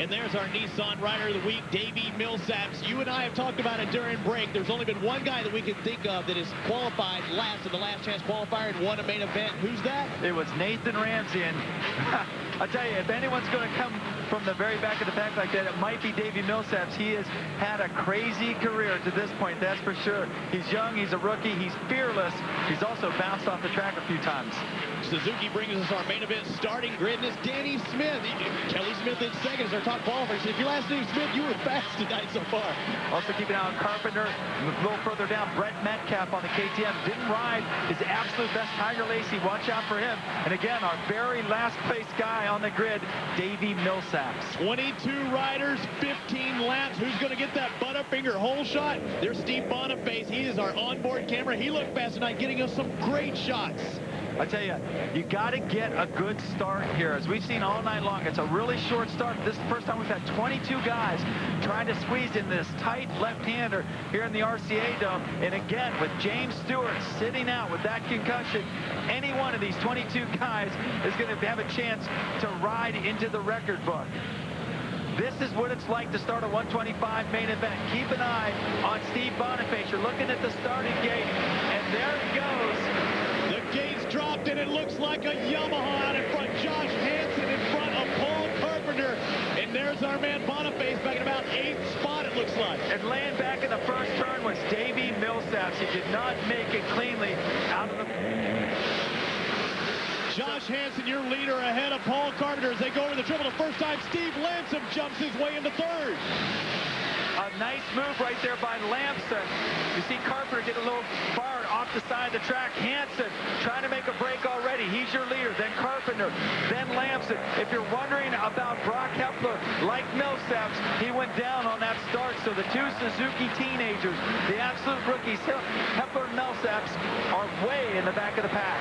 And there's our Nissan Rider of the Week, Davey Millsaps. You and I have talked about it during break. There's only been one guy that we can think of that has qualified last in the last chance qualifier and won a main event. Who's that? It was Nathan Ramsey. And I'll tell you, if anyone's going to come from the very back of the pack like that, it might be Davey Millsaps. He has had a crazy career to this point, that's for sure. He's young, he's a rookie, he's fearless. He's also bounced off the track a few times. Suzuki brings us our main event starting grid, and it's Danny Smith. Kelly Smith in second is our top qualifier. So if your last name is Smith, you were fast tonight so far. Also keep an eye on Carpenter. A little further down, Brett Metcalf on the KTM. Didn't ride his absolute best. Tiger Lacey, watch out for him. And again, our very last place guy on the grid, Davey Millsaps. 22 riders, 15 laps. Who's going to get that Butterfinger hole shot? There's Steve Boniface. He is our onboard camera. He looked fast tonight, getting us some great shots. I tell you, you got to get a good start here. As we've seen all night long, it's a really short start. This is the first time we've had 22 guys trying to squeeze in this tight left-hander here in the RCA Dome. And again, with James Stewart sitting out with that concussion, any one of these 22 guys is going to have a chance to ride into the record book. This is what it's like to start a 125 main event. Keep an eye on Steve Boniface. You're looking at the starting gate, and there it goes. The gates dropped, and it looks like a Yamaha out in front. Josh Hansen in front of Paul Carpenter. And there's our man Boniface back in about 8th spot, it looks like. And laying back in the first turn was Davey Millsaps. He did not make it cleanly out of the... Josh Hansen, your leader, ahead of Paul Carpenter as they go over the triple the first time. Steve Lamson jumps his way into third. A nice move right there by Lamson. You see Carpenter get a little far off the side of the track. Hansen trying to make a break already. He's your leader. Then Carpenter. Then Lamson. If you're wondering about Brock Hepler, like Millsaps, he went down on that start. So the two Suzuki teenagers, the absolute rookies, Hepler and Millsaps, are way in the back of the pack.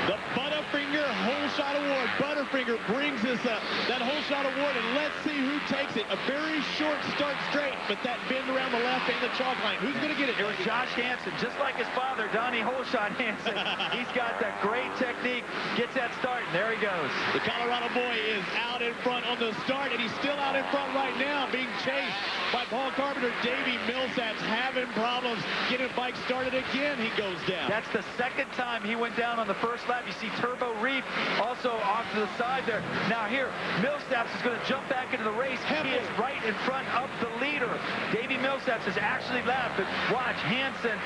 The Butterfinger Hole Shot Award. Butterfinger brings us that Hole Shot Award, and let's see who takes it. A very short start straight, but that bend around the left and the chalk line. Who's going to get it? It was Josh Hansen, just like his father, Donnie Hole Shot Hansen. He's got that great technique, gets that start, and there he goes. The Colorado boy is out in front on the start, and he's still out in front right now, being chased by Paul Carpenter. Davey Millsaps having problems getting the bike started again. He goes down. That's the second time he went down on the first lap. You see Turbo Reef also off to the side there. Now here, Millsaps is going to jump back into the race. He is right in front of the leader. Davey Millsaps is actually left, but watch Hansen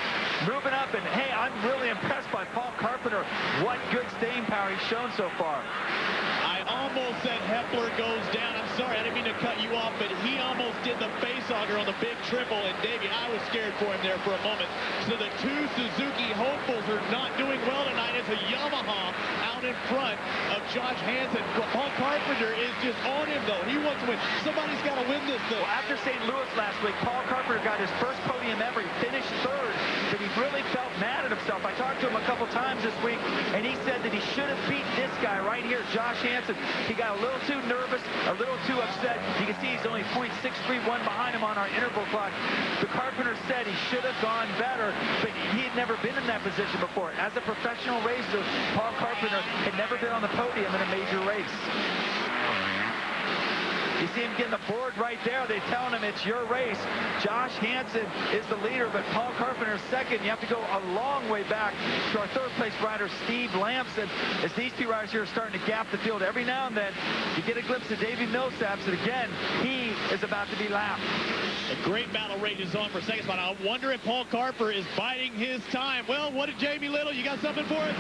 moving up, and hey, I'm really impressed by Paul Carpenter. What good staying power he's shown so far. I almost said Hepler goes down. I'm sorry, I didn't mean to cut you off, but he almost did the face-hugger on the big triple, and Davey, I was scared for him there for a moment. So the two Suzuki hopefuls are not doing well tonight. It's a Yamaha out in front of Josh Hansen. Paul Carpenter is just on him, though. He wants to win. Somebody's got to win this, though. Well, after St. Louis last week, Paul Carpenter got his first podium ever. He finished third, but he really felt mad at himself. I talked to him a couple times this week, and he said that he should have beat this guy right here, Josh Hansen. He got a little too nervous, a little too upset. You can see he's only 0.631 behind him on our interval clock. The Carpenter said he should have gone better, but he had never been in that position before. As a professional racer, Paul Carpenter had never been on the podium in a major race. You see him getting the board right there. They're telling him it's your race. Josh Hansen is the leader, but Paul Carpenter is second. You have to go a long way back to our third place rider, Steve Lamson, as these two riders here are starting to gap the field. Every now and then, you get a glimpse of Davey Millsaps, and again, he is about to be lapped. A great battle rages on for second spot. I wonder if Paul Carpenter is biding his time. Well, what did Jamie Little? You got something for us?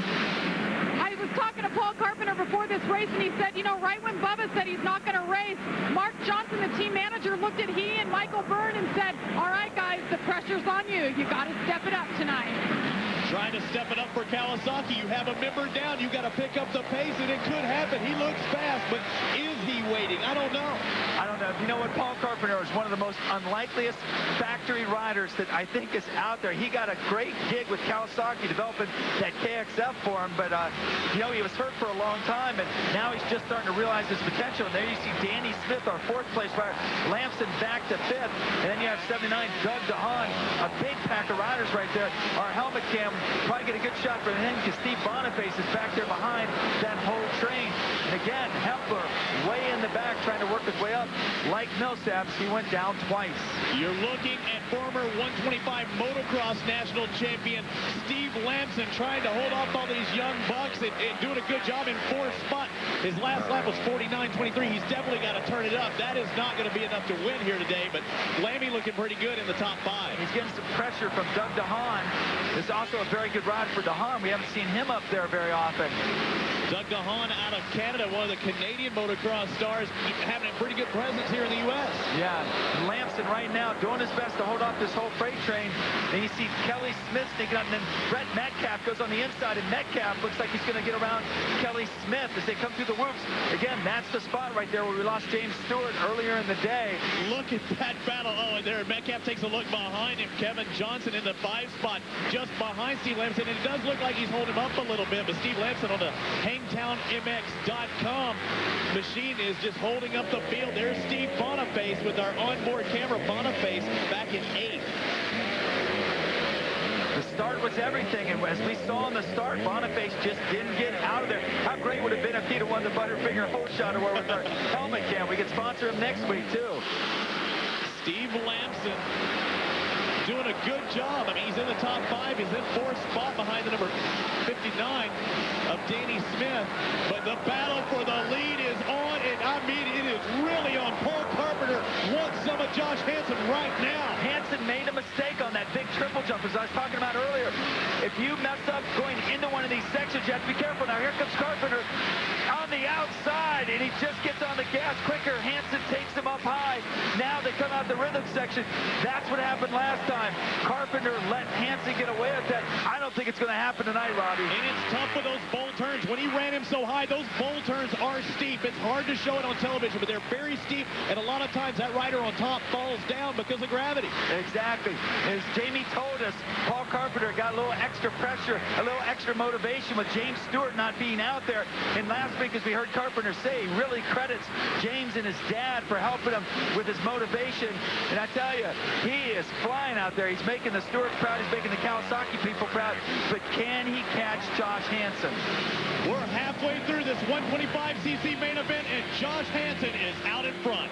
I was talking to Paul Carpenter before this race, and he said, you know, right when Bubba said he's not going to race, Mark Johnson, the team manager, looked at he and Michael Byrne and said, all right, guys, the pressure's on you. You got to step it up tonight. Trying to step it up for Kawasaki. You have a member down. You got to pick up the pace, and it could happen. He looks fast, but is he waiting? I don't know. I don't know. you know what, Paul Carpenter is one of the most unlikeliest factory riders that I think is out there. He got a great gig with Kawasaki developing that KXF for him, but you know, he was hurt for a long time, and now he's just starting to realize his potential. And there you see Danny Smith, our 4th place rider, Lamson back to 5th, and then you have 79 Doug DeHaan, a big pack of riders right there. Our helmet cam probably get a good shot for him because Steve Boniface is back there behind that whole train. And again, Hepler way in the back trying to work his way up. Like Millsaps, he went down twice. You're looking at former 125 motocross national champion Steve Lamson trying to hold off all these young bucks and doing a good job in 4th spot. His last lap was 49.23. He's definitely got to turn it up. That is not going to be enough to win here today, but Lammy looking pretty good in the top 5. He's getting some pressure from Doug DeHaan. This is also a very good ride for DeHaan. We haven't seen him up there very often. Doug DeHaan out of Canada, one of the Canadian motocross stars, having a pretty good presence here in the U.S. Yeah, Lamson right now doing his best to hold off this whole freight train. Then you see Kelly Smith sneaking up, and then Brett Metcalf goes on the inside, and Metcalf looks like he's going to get around Kelly Smith as they come through the whoops. Again, that's the spot right there where we lost James Stewart earlier in the day. Look at that battle. Oh, and there Metcalf takes a look behind him. Kevin Johnson in the 5 spot just behind Steve Lamson, and it does look like he's holding him up a little bit, but Steve Lamson on the HangtownMX.com machine is just holding up the field. There's Steve Boniface with our onboard camera. Boniface back in 8th. The start was everything, and as we saw in the start, Boniface just didn't get out of there. How great would it have been if he'd have won the Butterfinger hole shot award with our helmet cam? We could sponsor him next week, too. Steve Lamson doing a good job. I mean, he's in the top 5. He's in 4th spot behind the number 59 of Danny Smith. But the battle for the lead is on, and I mean, it is really on. Paul Carpenter wants some of Josh Hansen right now. Hansen made a mistake on that big triple jump, as I was talking about earlier. If you mess up going into one of these sections, you have to be careful. Now, here comes Carpenter on the outside, and he just gets on the gas quicker. Hansen takes him up high. Now they come out the rhythm section. That's what happened last time. Carpenter let Hansen get away with that. I don't think it's going to happen tonight, Robbie. And it's tough with those bowl turns. When he ran him so high, those bowl turns are steep. It's hard to show it on television, but they're very steep, and a lot of times that rider on top falls down because of gravity. Exactly. As Jamie told us, Paul Carpenter got a little extra pressure, a little extra motivation with James Stewart not being out there. And last week, as we heard Carpenter say, he really credits James and his dad for helping him with his motivation. And I tell you, he is flying out there. He's making the Stewarts proud. He's making the Kawasaki people proud. But can he catch Josh Hansen? We're halfway through this 125cc main event, and Josh Hansen is out in front.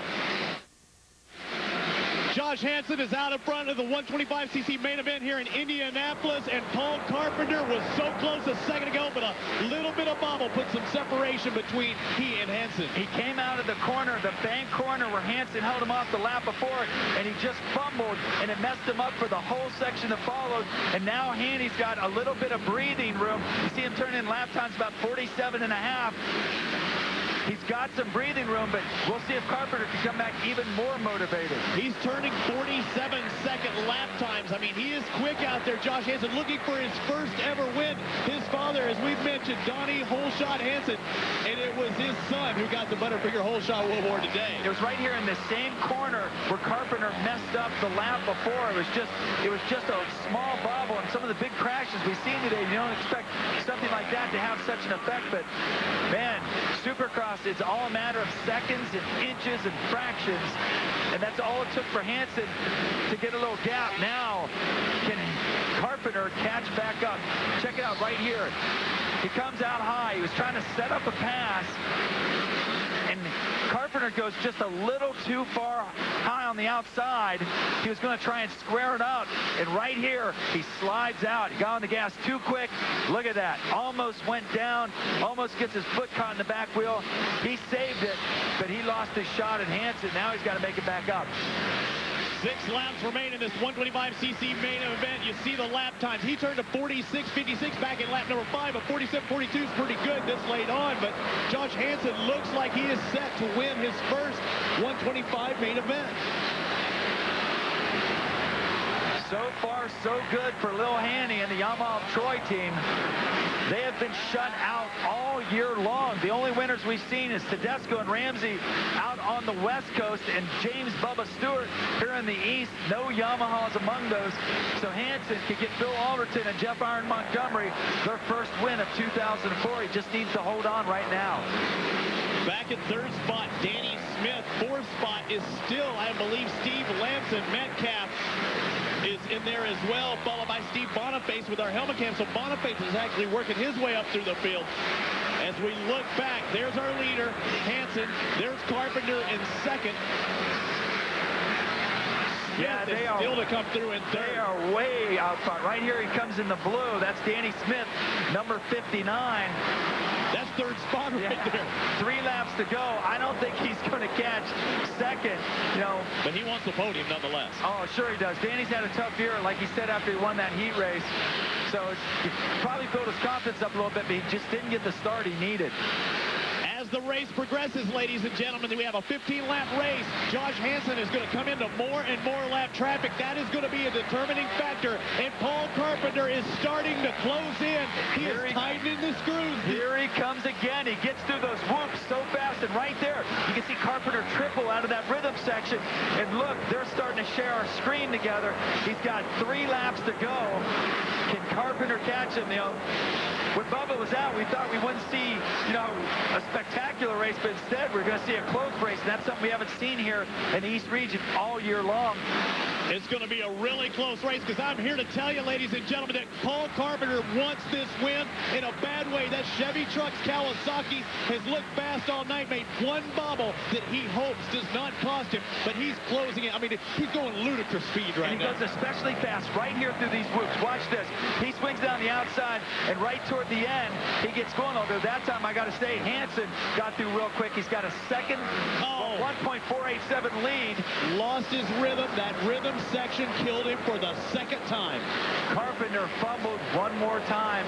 Josh Hansen is out in front of the 125cc main event here in Indianapolis, and Paul Carpenter was so close a second ago, but a little bit of bobble put some separation between he and Hansen. He came out of the corner, the bank corner, where Hansen held him off the lap before, and he just fumbled, and it messed him up for the whole section that followed. And now Handy's got a little bit of breathing room. You see him turn in lap times about 47.5. He's got some breathing room, but we'll see if Carpenter can come back even more motivated. He's turning 47-second lap times. I mean, he is quick out there, Josh Hansen, looking for his first ever win. His father, as we've mentioned, Donnie Holeshot Hansen, and it was his son who got the Butterfinger Holeshot Award today. It was right here in the same corner where Carpenter messed up the lap before. It was just a small bobble, and some of the big crashes we've seen today, you don't expect something like that to have such an effect, but man, Supercross, it's all a matter of seconds and inches and fractions, and that's all it took for Hansen to get a little gap. Now, can Carpenter catch back up? Check it out right here. He comes out high. He was trying to set up a pass, and Carpenter goes just a little too far high on the outside. He was going to try and square it out, and right here, he slides out. He got on the gas too quick. Look at that. Almost went down, almost gets his foot caught in the back wheel. He saved it, but he lost his shot at Hansen. Now he's got to make it back up. 6 laps remain in this 125cc main event. You see the lap times. He turned to 46.56 back in lap number 5, but 47.42 is pretty good this late on. But Josh Hansen looks like he is set to win his first 125 main event. So far, so good for Lil Hanny and the Yamaha Troy team. They have been shut out all year long. The only winners we've seen is Tedesco and Ramsey out on the West Coast, and James Bubba Stewart here in the East. No Yamahas among those. So Hansen can get Bill Alderton and Jeff Iron Montgomery their first win of 2004. He just needs to hold on right now. Back at third spot, Danny Smith. Fourth spot is still, I believe, Steve Lamson. Metcalf is in there as well, followed by Steve Boniface with our helmet cam. So Boniface is actually working his way up through the field. As we look back, there's our leader, Hansen. There's Carpenter in second. Yeah, they are still to come through in third. They are way out front. Right here he comes in the blue. That's Danny Smith, number 59. That's third spot right there. 3 laps to go. I don't think he's going to catch second, you know. But he wants the podium nonetheless. Oh, sure he does. Danny's had a tough year, like he said, after he won that heat race. So he probably built his confidence up a little bit, but he just didn't get the start he needed. As the race progresses, ladies and gentlemen, we have a 15-lap race. Josh Hansen is going to come into more and more lap traffic. That is going to be a determining factor. And Paul Carpenter is starting to close in. He is tightening the screws. Here he comes again. He gets through those whoops so fast. And right there, you can see Carpenter triple out of that rhythm section. And look, they're starting to share our screen together. He's got 3 laps to go. Can Carpenter catch him? You know, when Bubba was out, we thought we wouldn't see, you know, a spectacular race, but instead we're going to see a close race, and that's something we haven't seen here in the East region all year long. It's going to be a really close race, because I'm here to tell you, ladies and gentlemen, that Paul Carpenter wants this win in a bad way. That Chevy Trucks Kawasaki has looked fast all night, made one bobble that he hopes does not cost him, but he's closing it. I mean, he's going ludicrous speed right now. And he goes especially fast right here through these whoops. Watch this. He swings down the outside, and right toward the end, he gets going. Although that time, I got to say, Hansen got through real quick. He's got a second 1.487 lead. Lost his rhythm. That rhythm section killed him for the second time. Carpenter fumbled one more time.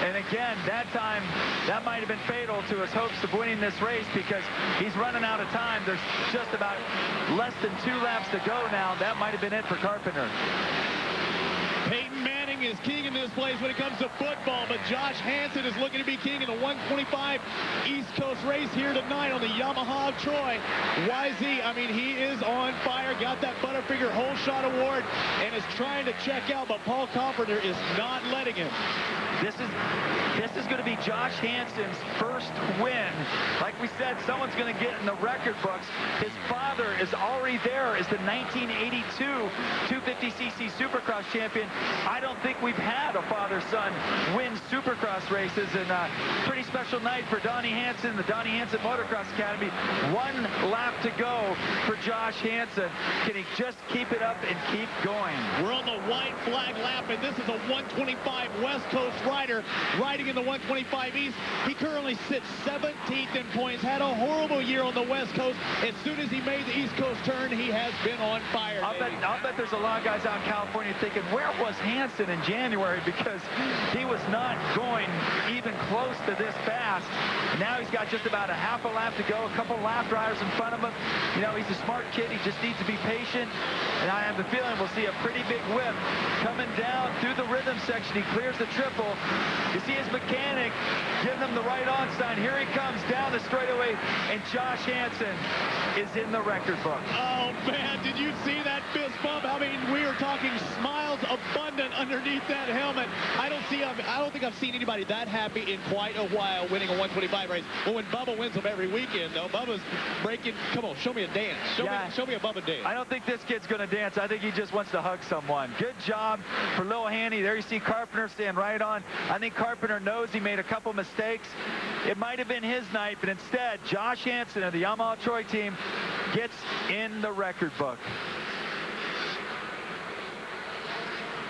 And again, that time, that might have been fatal to his hopes of winning this race, because he's running out of time. There's just about less than 2 laps to go now. That might have been it for Carpenter. Peyton Manning is king in this place when it comes to football, but Josh Hansen is looking to be king in the 125 East Coast race here tonight on the Yamaha of Troy. YZ, I mean, he is on fire, got that Butterfinger Whole Shot Award, and is trying to check out, but Paul Carpenter is not letting him. This is going to be Josh Hansen's first win. Like we said, someone's going to get in the record books. His father is already there as the 1982 250cc Supercross champion. I don't think we've had a father-son win Supercross races, and a pretty special night for Donnie Hansen, the Donnie Hansen Motocross Academy. 1 lap to go for Josh Hansen. Can he just keep it up and keep going? We're on the white flag lap, and this is a 125 West Coast rider riding in the 125 East. He currently sits 17th in points, had a horrible year on the West Coast. As soon as he made the East Coast turn, he has been on fire. I'll bet there's a lot of guys out in California thinking, where was Hansen in January? Because he was not going even close to this fast. Now he's got just about a half a lap to go, a couple lap drivers in front of him. You know, he's a smart kid. He just needs to be patient. And I have the feeling we'll see a pretty big whip coming down through the rhythm section. He clears the triple. You see his mechanic giving him the right on sign. Here he comes down the straightaway, and Josh Hansen is in the record book. Oh, man, did you see that fist bump? I mean, we are talking smiles abundant underneath that helmet. I don't think I've seen anybody that happy in quite a while winning a 125 race. Well, when Bubba wins them every weekend, though, Bubba's breaking. Come on, show me a dance. Show me a Bubba dance. I don't think this kid's going to dance. I think he just wants to hug someone. Good job for Lil Hanny. There you see Carpenter stand right on. I think Carpenter knows he made a couple mistakes. It might have been his night, but instead, Josh Hansen of the Yamaha Troy team gets in the record book.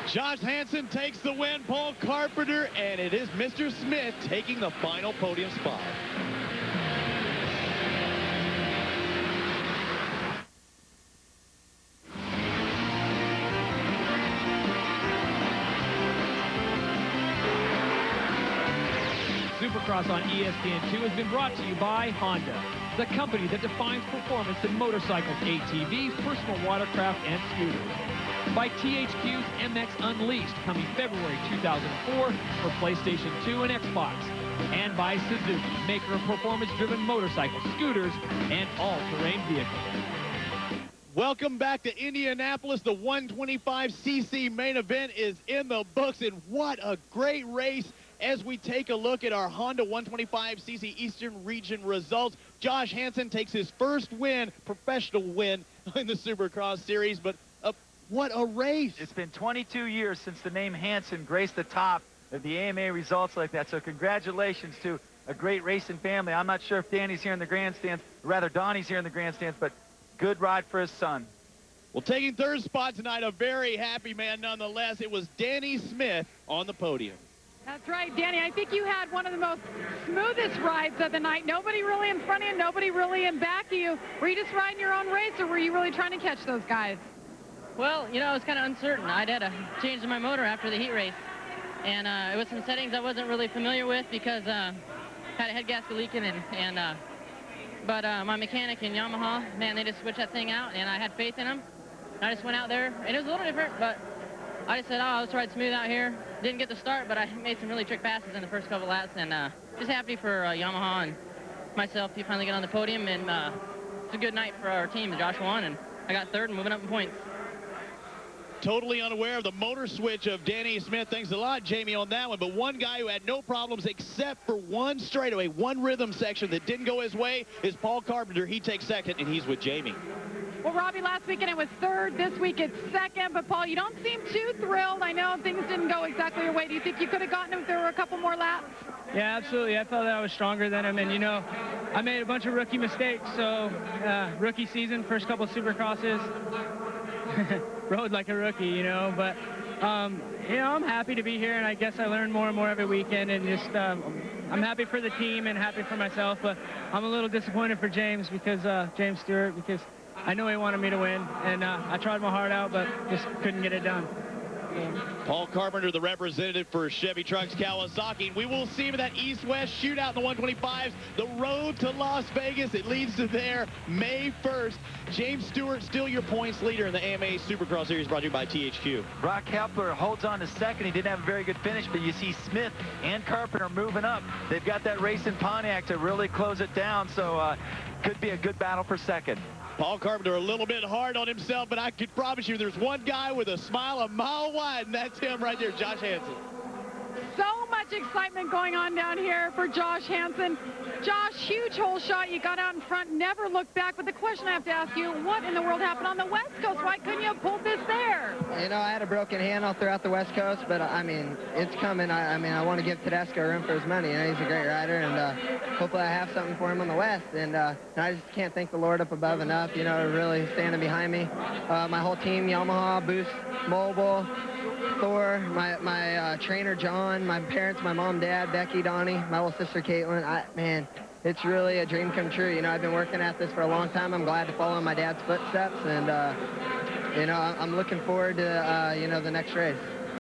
Josh Hansen takes the win, Paul Carpenter, and it is Mr. Smith taking the final podium spot. Supercross on ESPN2 has been brought to you by Honda, the company that defines performance in motorcycles, ATVs, personal watercraft, and scooters. by THQ's MX Unleashed, coming February 2004 for PlayStation 2 and Xbox. And by Suzuki, maker of performance-driven motorcycles, scooters, and all-terrain vehicles. Welcome back to Indianapolis. The 125cc main event is in the books, and what a great race as we take a look at our Honda 125cc Eastern Region results. Josh Hansen takes his first win, professional win, in the Supercross Series, but what a race. It's been 22 years since the name Hansen graced the top of the AMA results like that, so congratulations to a great racing family. I'm not sure if Danny's here in the grandstands, rather Donnie's here in the grandstands, but good ride for his son. Well, taking third spot tonight, a very happy man nonetheless. It was Danny Smith on the podium. That's right, Danny. I think you had one of the most smoothest rides of the night. Nobody really in front of you, nobody really in back of you. Were you just riding your own race, or were you really trying to catch those guys? Well, you know, I was kind of uncertain. I'd had a change in my motor after the heat race. And it was some settings I wasn't really familiar with because had a head gasket leaking. But my mechanic in Yamaha, man, they just switched that thing out, and I had faith in them. And I just went out there, and it was a little different, but I just said, oh, let's ride smooth out here. Didn't get the start, but I made some really trick passes in the first couple laps, and just happy for Yamaha and myself to finally get on the podium. And it's a good night for our team. Josh won, and I got third and moving up in points. Totally unaware of the motor switch of Danny Smith. Thanks a lot, Jamie, on that one. But one guy who had no problems except for one straightaway, one rhythm section that didn't go his way is Paul Carpenter. He takes second, and he's with Jamie. Well, Robbie, last weekend it was third. This week it's second. But, Paul, you don't seem too thrilled. I know things didn't go exactly your way. Do you think you could have gotten him if there were a couple more laps? Yeah, absolutely. I felt that I was stronger than him. And, you know, I made a bunch of rookie mistakes. So, rookie season, first couple Supercrosses. Rode like a rookie, you know, but you know, I'm happy to be here, and I guess I learn more and more every weekend, and just I'm happy for the team and happy for myself, but I'm a little disappointed for James because James Stewart, because I know he wanted me to win, and I tried my heart out, but just couldn't get it done. Paul Carpenter, the representative for Chevy Trucks Kawasaki. We will see him in that East-West shootout in the 125s. The road to Las Vegas, it leads to there May 1st. James Stewart, still your points leader in the AMA Supercross Series, brought to you by THQ. Brock Kepler holds on to second. He didn't have a very good finish, but you see Smith and Carpenter moving up. They've got that race in Pontiac to really close it down, so could be a good battle for second. Paul Carpenter a little bit hard on himself, but I could promise you there's one guy with a smile a mile wide, and that's him right there, Josh Hansen. So much excitement going on down here for Josh Hansen. Josh, huge hole shot. You got out in front, never looked back. But the question I have to ask you, what in the world happened on the West Coast? Why couldn't you have pulled this there? You know, I had a broken hand all throughout the West Coast, but, I mean, it's coming. I mean, I want to give Tedesco room for his money. You know, he's a great rider, and hopefully I have something for him on the West. And I just can't thank the Lord up above enough, you know, really standing behind me. My whole team, Yamaha, Boost, Mobile, Thor, my trainer, John, my parents, my mom, dad, Becky, Donnie, my little sister, Caitlin. Man, it's really a dream come true. You know, I've been working at this for a long time. I'm glad to follow in my dad's footsteps, and, you know, I'm looking forward to, you know, the next race.